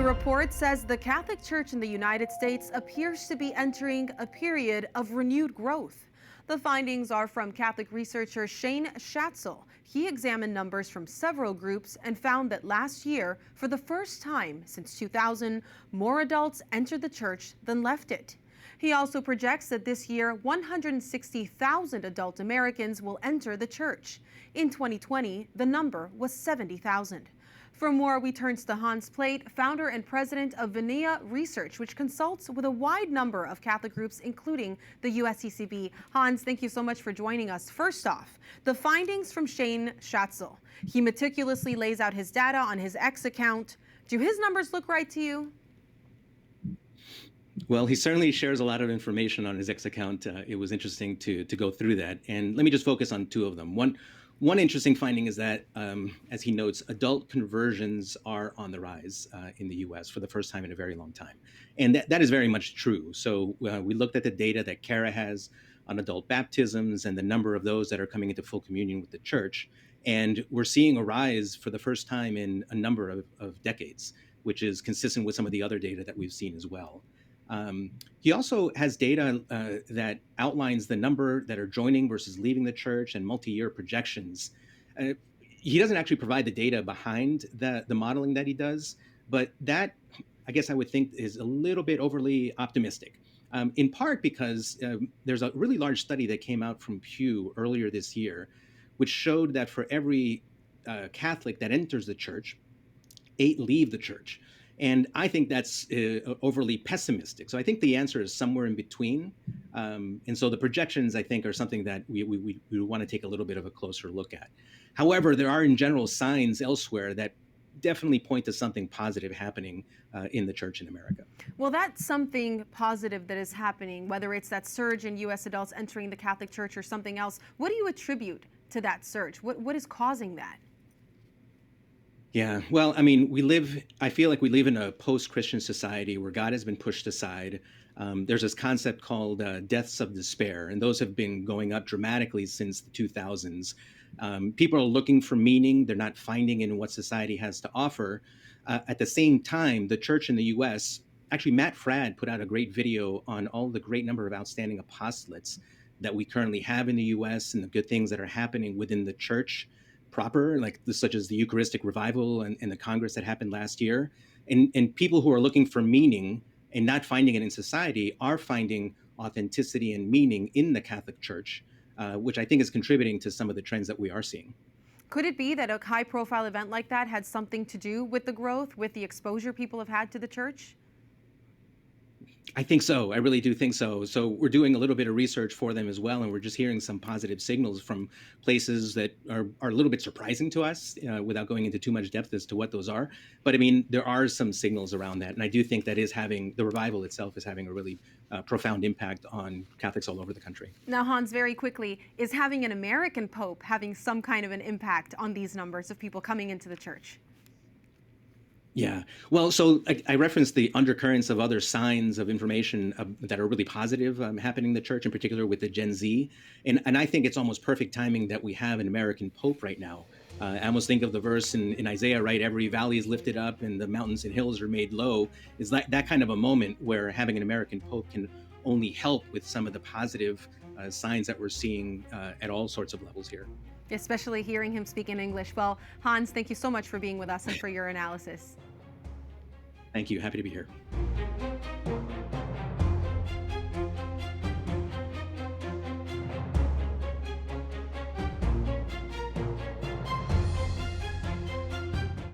report says the Catholic Church in the United States appears to be entering a period of renewed growth. The findings are from Catholic researcher Shane Schaetzel. He examined numbers from several groups and found that last year, for the first time since 2000, more adults entered the church than left it. He also projects that this year, 160,000 adult Americans will enter the church. In 2020, the number was 70,000. For more, we turn to Hans Plate, founder and president of Vinea Research, which consults with a wide number of Catholic groups, including the USCCB. Hans, thank you so much for joining us. First off, the findings from Shane Schaetzel. He meticulously lays out his data on his X account. Do his numbers look right to you? Well, he certainly shares a lot of information on his X account. It was interesting to go through that. And let me just focus on two of them. One interesting finding is that, as he notes, adult conversions are on the rise in the U.S. for the first time in a very long time. And that is very much true. So we looked at the data that CARA has on adult baptisms and the number of those that are coming into full communion with the church. And we're seeing a rise for the first time in a number of decades, which is consistent with some of the other data that we've seen as well. He also has data that outlines the number that are joining versus leaving the church and multi-year projections. He doesn't actually provide the data behind the modeling that he does, but that, I guess I would think, is a little bit overly optimistic, in part because there's a really large study that came out from Pew earlier this year, which showed that for every Catholic that enters the church, 8 leave the church. And I think that's overly pessimistic. So I think the answer is somewhere in between. And so the projections, I think, are something that we want to take a little bit of a closer look at. However, there are in general signs elsewhere that definitely point to something positive happening in the church in America. Well, that's something positive that is happening, whether it's that surge in U.S. adults entering the Catholic Church or something else. What do you attribute to that surge? What is causing that? Yeah, well, I mean, I feel like we live in a post-Christian society where God has been pushed aside. There's this concept called deaths of despair, and those have been going up dramatically since the 2000s. People are looking for meaning. They're not finding in what society has to offer. At the same time, the church in the U.S., actually, Matt Fradd put out a great video on all the great number of outstanding apostolates that we currently have in the U.S. and the good things that are happening within the church proper, such as the Eucharistic revival and the Congress that happened last year. And people who are looking for meaning and not finding it in society are finding authenticity and meaning in the Catholic Church, which I think is contributing to some of the trends that we are seeing. Could it be that a high-profile event like that had something to do with the growth, with the exposure people have had to the church? I think so. I really do think so. So we're doing a little bit of research for them as well, and we're just hearing some positive signals from places that are a little bit surprising to us, without going into too much depth as to what those are. But I mean, there are some signals around that, and I do think that the revival itself is having a really profound impact on Catholics all over the country. Now, Hans, very quickly, is having an American Pope having some kind of an impact on these numbers of people coming into the church? Yeah, well, so I referenced the undercurrents of other signs of information that are really positive happening in the church, in particular with the Gen Z. And I think it's almost perfect timing that we have an American Pope right now. I almost think of the verse in Isaiah, right? Every valley is lifted up and the mountains and hills are made low. Is like that kind of a moment where having an American Pope can only help with some of the positive signs that we're seeing at all sorts of levels here. Especially hearing him speak in English. Well, Hans, thank you so much for being with us and for your analysis. Thank you. Happy to be here.